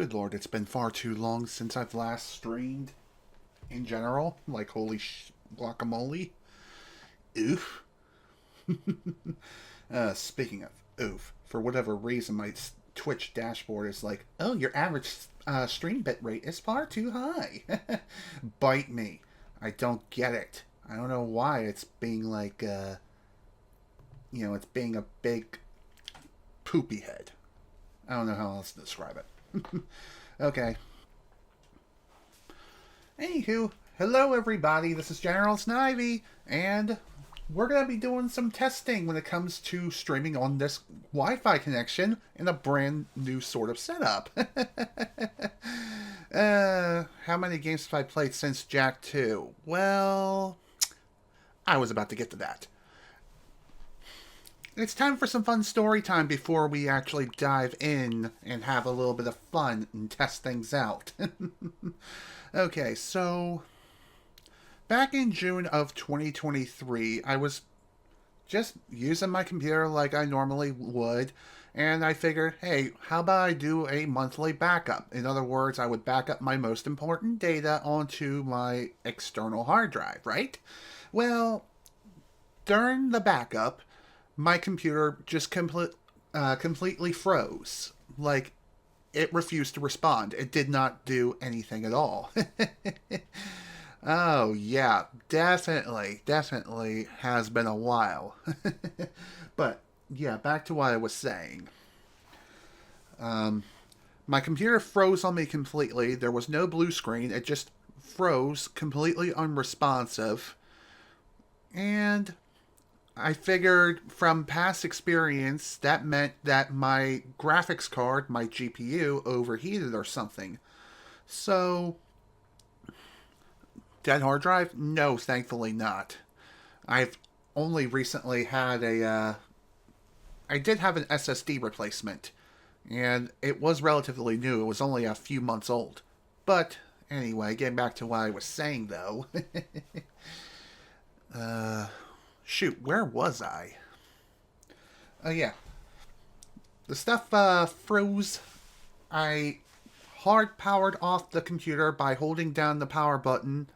Good lord, it's been far too long since I've last streamed in general. Like, holy guacamole. Oof. Speaking of oof, for whatever reason, my Twitch dashboard is like, oh, your average stream bitrate is far too high. Bite me. I don't get it. I don't know why it's being like, it's being a big poopy head. I don't know how else to describe it. Okay. Anywho, hello everybody, this is General Snivy, and we're going to be doing some testing when it comes to streaming on this Wi-Fi connection in a brand new sort of setup. How many games have I played since Jack 2? Well, I was about to get to that. It's time for some fun story time before we actually dive in and have a little bit of fun and test things out. Okay, so back in June of 2023, I was just using my computer like I normally would, and I figured, hey, how about I do a monthly backup? In other words, I would back up my most important data onto my external hard drive, right? Well, during the backup, my computer just completely froze. Like, it refused to respond. It did not do anything at all. Oh, yeah, definitely has been a while. But, yeah, back to what I was saying. My computer froze on me completely. There was no blue screen. It just froze, completely unresponsive. And I figured from past experience, that meant that my graphics card, my GPU, overheated or something. So, dead hard drive? No, thankfully not. I've only recently had I did have an SSD replacement, and it was relatively new. It was only a few months old. But, anyway, getting back to what I was saying, though. Shoot, where was I? Oh, yeah. The stuff froze. I hard powered off the computer by holding down the power button,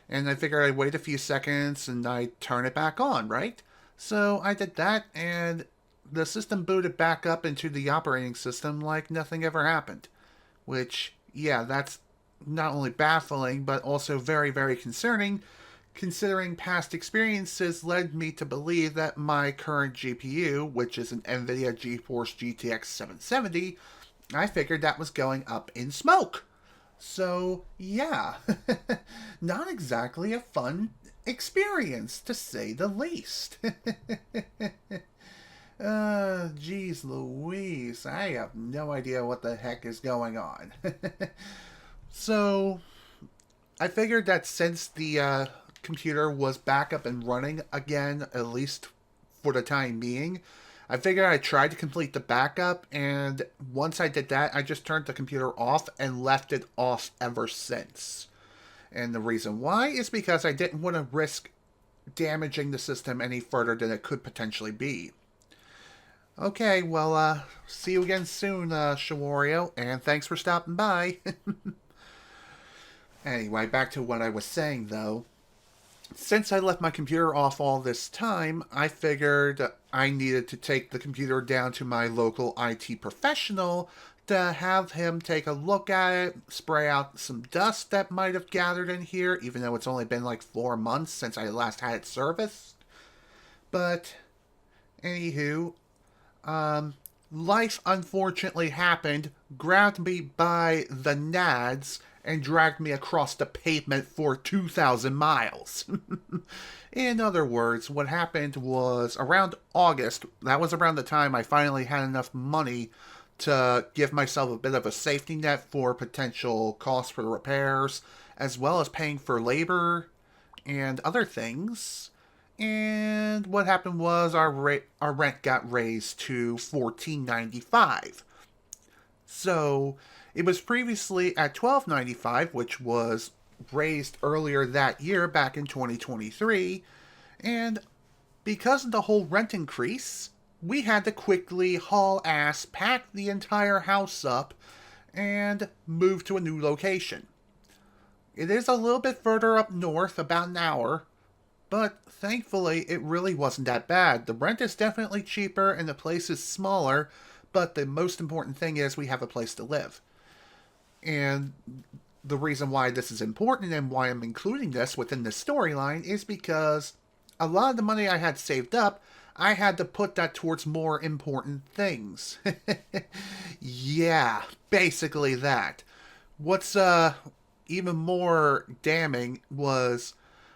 and I figured I'd wait a few seconds and I'd turn it back on, right? So I did that, and the system booted back up into the operating system like nothing ever happened. Which, yeah, that's not only baffling, but also very, very concerning, considering past experiences led me to believe that my current GPU, which is an NVIDIA GeForce GTX 770, I figured that was going up in smoke. So, yeah, not exactly a fun experience, to say the least. Geez Louise, I have no idea what the heck is going on. So, I figured that since the computer was back up and running again, at least for the time being, I figured I tried to complete the backup, and once I did that, I just turned the computer off and left it off ever since. And the reason why is because I didn't want to risk damaging the system any further than it could potentially be. Okay, well, see you again soon, Shawario, and thanks for stopping by. Anyway, back to what I was saying, though. Since I left my computer off all this time, I figured I needed to take the computer down to my local IT professional to have him take a look at it, spray out some dust that might have gathered in here, even though it's only been like 4 months since I last had it serviced. But, anywho, life unfortunately happened, grabbed me by the nads, and dragged me across the pavement for 2,000 miles. In other words, what happened was around August, that was around the time I finally had enough money to give myself a bit of a safety net for potential costs for repairs, as well as paying for labor and other things. And what happened was our rent got raised to $14.95. So it was previously at $12.95, which was raised earlier that year, back in 2023, and because of the whole rent increase, we had to quickly haul ass, pack the entire house up, and moved to a new location. It is a little bit further up north, about an hour, but thankfully it really wasn't that bad. The rent is definitely cheaper and the place is smaller, but the most important thing is we have a place to live. And the reason why this is important and why I'm including this within the storyline is because a lot of the money I had saved up, I had to put that towards more important things. Yeah, basically that. What's even more damning was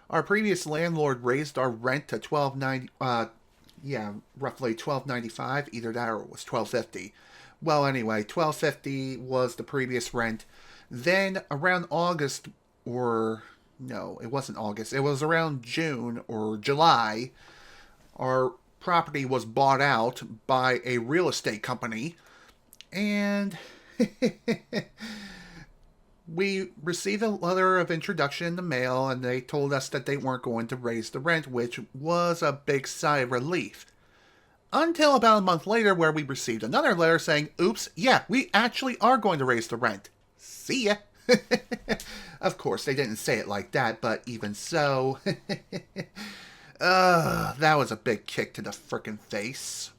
our previous landlord raised our rent to $12.90. Yeah, roughly $12.95. Either that or it was $12.50. Well, anyway, $12.50 was the previous rent. Then around August, or no, it wasn't August. It was around June or July. Our property was bought out by a real estate company, and we received a letter of introduction in the mail, and they told us that they weren't going to raise the rent, which was a big sigh of relief. Until about a month later, where we received another letter saying, oops, yeah, we actually are going to raise the rent. See ya. Of course, they didn't say it like that, but even so. That was a big kick to the frickin' face.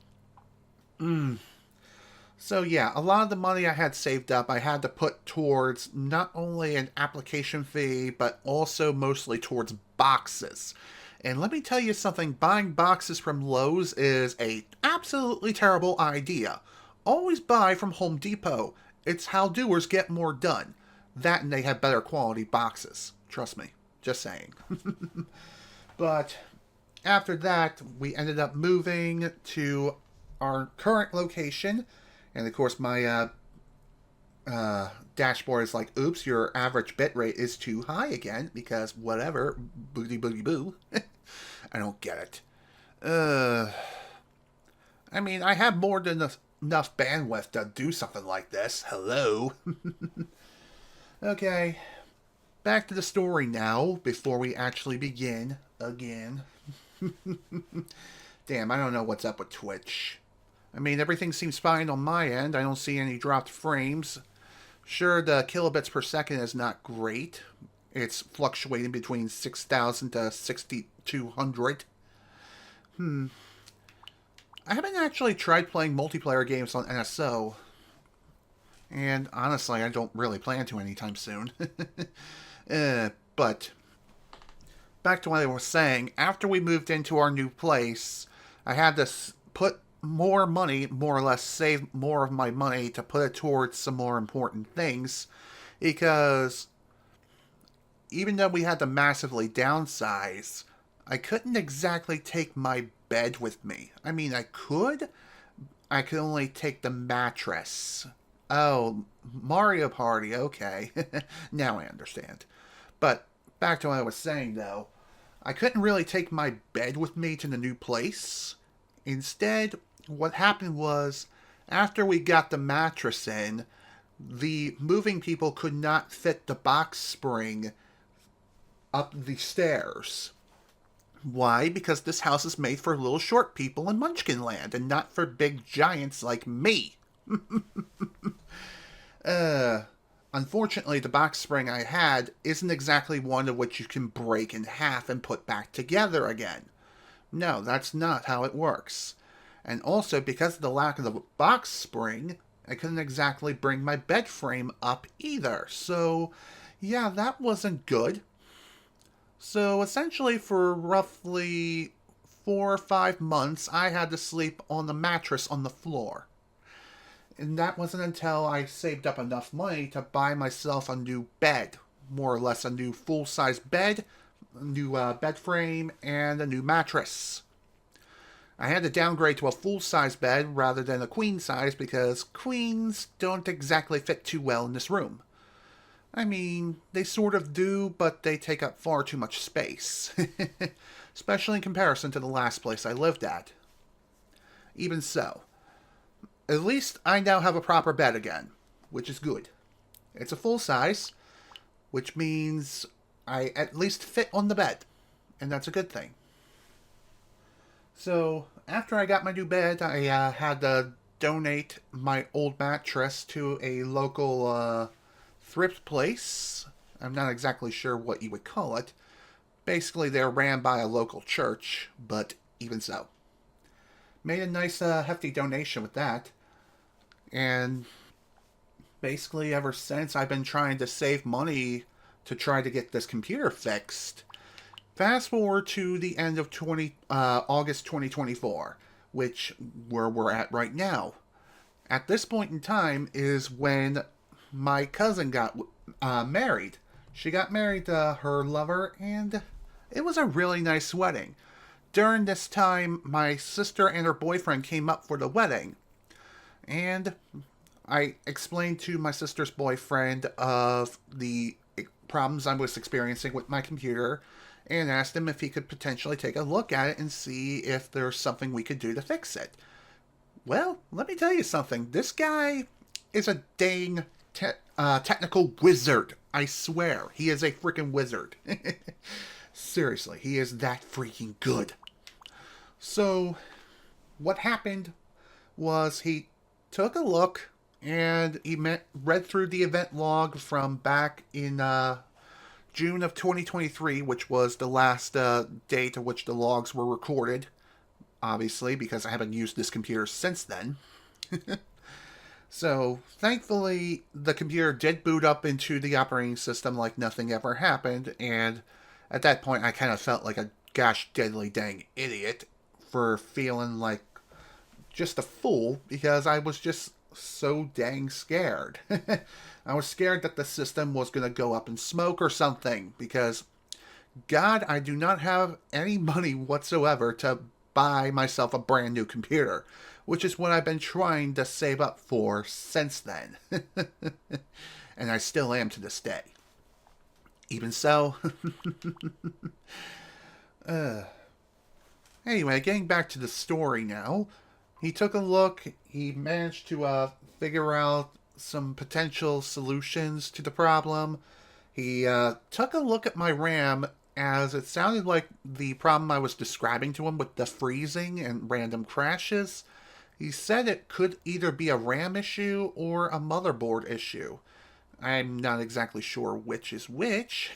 So yeah, a lot of the money I had saved up, I had to put towards not only an application fee, but also mostly towards boxes. And let me tell you something, buying boxes from Lowe's is a absolutely terrible idea. Always buy from Home Depot. It's how doers get more done. That and they have better quality boxes. Trust me. Just saying. But after that, we ended up moving to our current location. And of course, my dashboard is like, oops, your average bitrate is too high again. Because whatever. Booty booty boo. I don't get it. I mean, I have more than enough bandwidth to do something like this. Hello. Okay. Back to the story now, before we actually begin again. Damn, I don't know what's up with Twitch. I mean, everything seems fine on my end. I don't see any dropped frames. Sure, the kilobits per second is not great. It's fluctuating between 6,000 to 6,200. I haven't actually tried playing multiplayer games on NSO. And honestly, I don't really plan to anytime soon. But back to what I was saying. After we moved into our new place, I had to put more money, more or less save more of my money to put it towards some more important things. Because even though we had to massively downsize, I couldn't exactly take my bed with me. I mean, I could only take the mattress. Oh, Mario Party, okay. Now I understand. But back to what I was saying, though. I couldn't really take my bed with me to the new place. Instead, what happened was, after we got the mattress in, the moving people could not fit the box spring up the stairs. Why? Because this house is made for little short people in Munchkin Land, and not for big giants like me. Unfortunately, the box spring I had isn't exactly one of which you can break in half and put back together again. No, that's not how it works. And also, because of the lack of the box spring, I couldn't exactly bring my bed frame up either. So, yeah, that wasn't good. So, essentially, for roughly 4 or 5 months, I had to sleep on the mattress on the floor. And that wasn't until I saved up enough money to buy myself a new bed. More or less a new full-size bed, a new bed frame, and a new mattress. I had to downgrade to a full-size bed rather than a queen size because queens don't exactly fit too well in this room. I mean, they sort of do, but they take up far too much space. Especially in comparison to the last place I lived at. Even so, at least I now have a proper bed again, which is good. It's a full size, which means I at least fit on the bed, and that's a good thing. So, after I got my new bed, I had to donate my old mattress to a local thrift place. I'm not exactly sure what you would call it. Basically, they're ran by a local church, but even so. Made a nice, hefty donation with that. And basically, ever since, I've been trying to save money to try to get this computer fixed. Fast forward to the end of August 2024, which where we're at right now. At this point in time is when my cousin got married. She got married to her lover, and it was a really nice wedding. During this time, my sister and her boyfriend came up for the wedding, and I explained to my sister's boyfriend of the problems I was experiencing with my computer and asked him if he could potentially take a look at it and see if there's something we could do to fix it. Well, let me tell you something. This guy is a dang technical wizard. I swear. He is a freaking wizard. Seriously, he is that freaking good. So, what happened was he took a look and he read through the event log from back in June of 2023, which was the last date at which the logs were recorded. Obviously, because I haven't used this computer since then. So, thankfully, the computer did boot up into the operating system like nothing ever happened, and at that point I kind of felt like a gosh diddly dang idiot for feeling like just a fool, because I was just so dang scared. I was scared that the system was going to go up in smoke or something, because, God, I do not have any money whatsoever to buy myself a brand new computer, which is what I've been trying to save up for since then. And I still am to this day. Even so. Anyway, getting back to the story now. He took a look. He managed to figure out some potential solutions to the problem. He took a look at my RAM, as it sounded like the problem I was describing to him with the freezing and random crashes. He said it could either be a RAM issue or a motherboard issue. I'm not exactly sure which is which.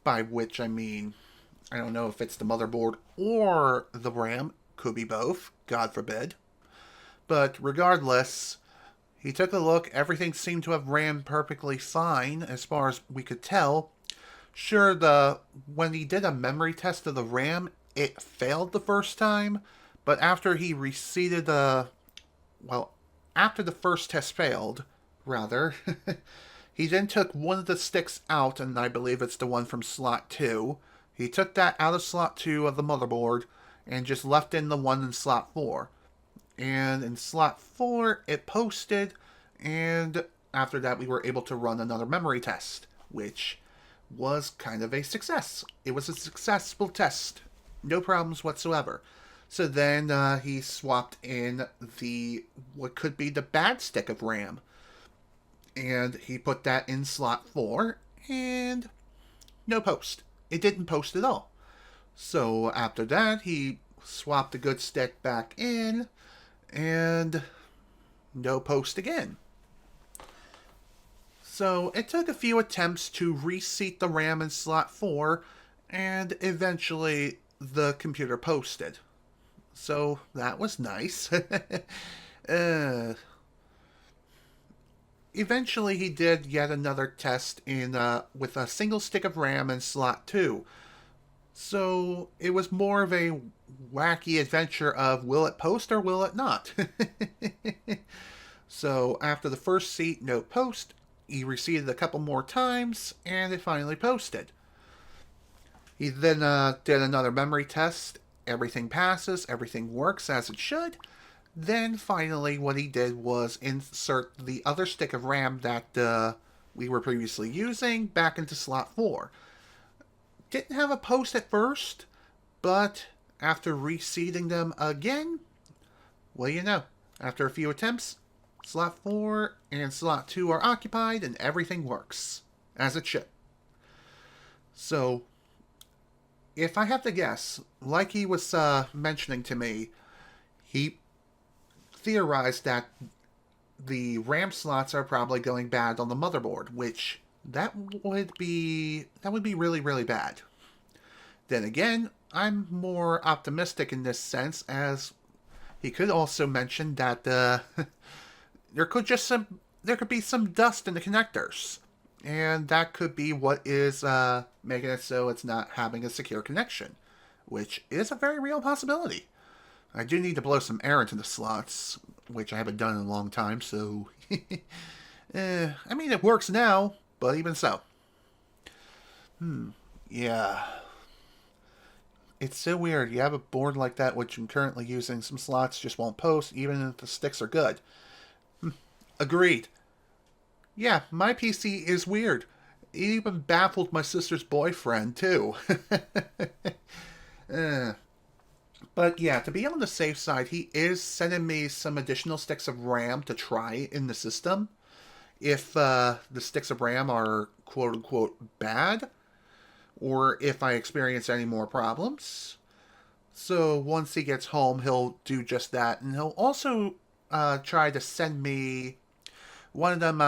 By which I mean, I don't know if it's the motherboard or the RAM. Could be both, God forbid. But regardless, he took a look. Everything seemed to have ran perfectly fine as far as we could tell. Sure, when he did a memory test of the RAM, it failed the first time, but after he reseated after the first test failed, rather, he then took one of the sticks out, and I believe it's the one from slot 2. He took that out of slot 2 of the motherboard and just left in the one in slot 4. And in slot 4, it posted, and after that we were able to run another memory test, which was kind of a success. It was a successful test. No problems whatsoever. So then he swapped in what could be the bad stick of RAM. And he put that in slot 4, and no post. It didn't post at all. So after that, he swapped the good stick back in, and no post again. So it took a few attempts to reseat the RAM in slot 4, and eventually the computer posted. So that was nice. Eventually he did yet another test with a single stick of RAM in slot 2. So it was more of a wacky adventure of will it post or will it not? So after the first seat, no post, he reseated a couple more times, and it finally posted. He then did another memory test. Everything passes, everything works as it should. Then finally what he did was insert the other stick of RAM that we were previously using back into slot 4. Didn't have a post at first, but after reseating them again, well, you know, after a few attempts, slot 4 and slot 2 are occupied and everything works as it should. So, if I have to guess, like he was mentioning to me, he theorize that the RAM slots are probably going bad on the motherboard, which that would be really, really bad. Then again, I'm more optimistic in this sense, as he could also mention that there could be some dust in the connectors, and that could be what is making it so it's not having a secure connection, which is a very real possibility. I do need to blow some air into the slots, which I haven't done in a long time, so I mean, it works now, but even so. Yeah. It's so weird. You have a board like that, which I'm currently using, some slots just won't post, even if the sticks are good. Agreed. Yeah, my PC is weird. It even baffled my sister's boyfriend, too. But yeah, to be on the safe side, he is sending me some additional sticks of RAM to try in the system. If the sticks of RAM are quote-unquote bad, or if I experience any more problems. So once he gets home, he'll do just that. And he'll also try to send me one of them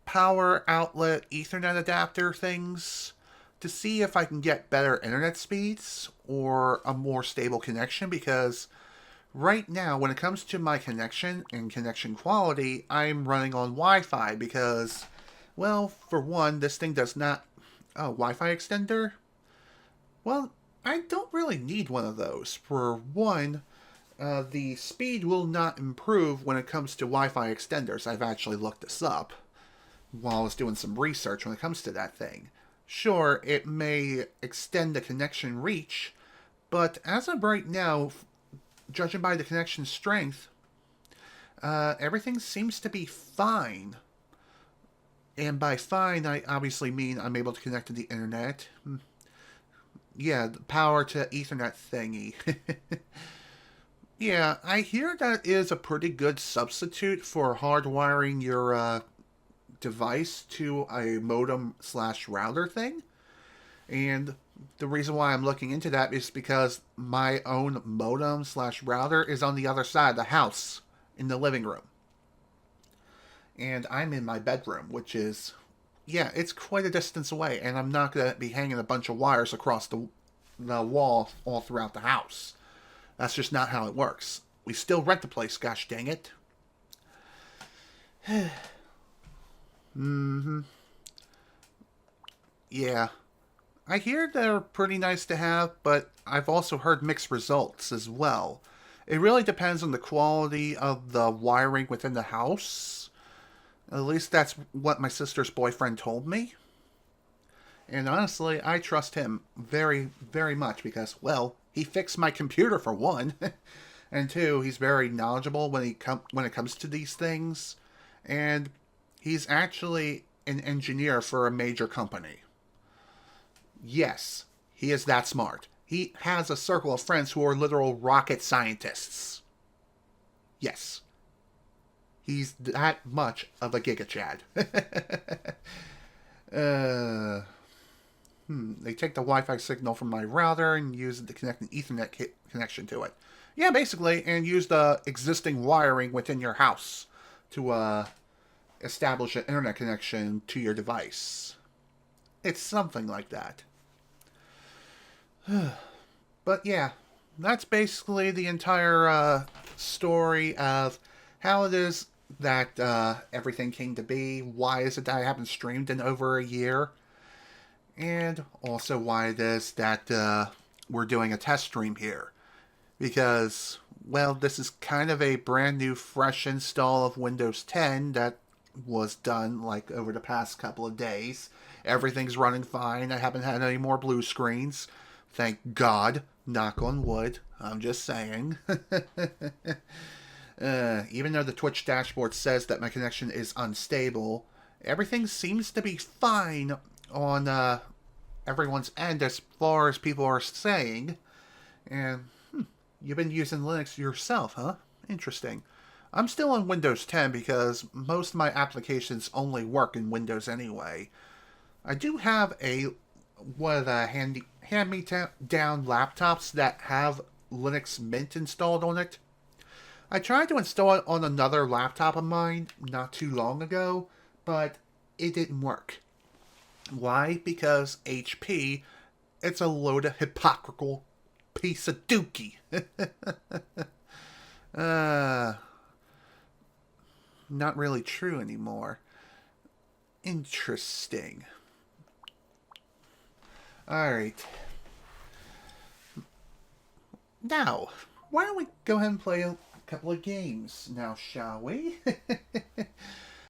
power outlet Ethernet adapter things to see if I can get better internet speeds or a more stable connection, because right now, when it comes to my connection and connection quality, I'm running on Wi-Fi because, well, for one, this thing does not... Oh, Wi-Fi extender? Well, I don't really need one of those. For one, the speed will not improve when it comes to Wi-Fi extenders. I've actually looked this up while I was doing some research when it comes to that thing. Sure, it may extend the connection reach, but as of right now, judging by the connection strength, everything seems to be fine. And by fine, I obviously mean I'm able to connect to the internet. Yeah, the power to Ethernet thingy. Yeah, I hear that is a pretty good substitute for hardwiring your device to a modem/router thing. And the reason why I'm looking into that is because my own modem/router is on the other side of the house, in the living room. And I'm in my bedroom, which is, yeah, it's quite a distance away, and I'm not going to be hanging a bunch of wires across the wall all throughout the house. That's just not how it works. We still rent the place, gosh dang it. Yeah. I hear they're pretty nice to have, but I've also heard mixed results as well. It really depends on the quality of the wiring within the house. At least that's what my sister's boyfriend told me. And honestly, I trust him very, very much because, well, he fixed my computer for one. And two, he's very knowledgeable when it comes to these things. And he's actually an engineer for a major company. Yes, he is that smart. He has a circle of friends who are literal rocket scientists. Yes. He's that much of a Giga Chad. They take the Wi-Fi signal from my router and use it to connect an Ethernet connection to it. Yeah, basically, and use the existing wiring within your house to establish an internet connection to your device. It's something like that. But yeah, that's basically the entire story of how it is that everything came to be. Why is it that I haven't streamed in over a year? And also why it is that we're doing a test stream here. Because, well, this is kind of a brand new, fresh install of Windows 10 that was done, like, over the past couple of days. Everything's running fine. I haven't had any more blue screens. Thank God. Knock on wood. I'm just saying. Even though the Twitch dashboard says that my connection is unstable, everything seems to be fine on everyone's end as far as people are saying. And you've been using Linux yourself, huh? Interesting. I'm still on Windows 10 because most of my applications only work in Windows anyway. I do have one of the hand-me-down laptops that have Linux Mint installed on it. I tried to install it on another laptop of mine not too long ago, but it didn't work. Why? Because HP, it's a load of hypocritical piece of dookie. uh, Not really true anymore. Interesting. Alright. Now, why don't we go ahead and play a couple of games now, shall we?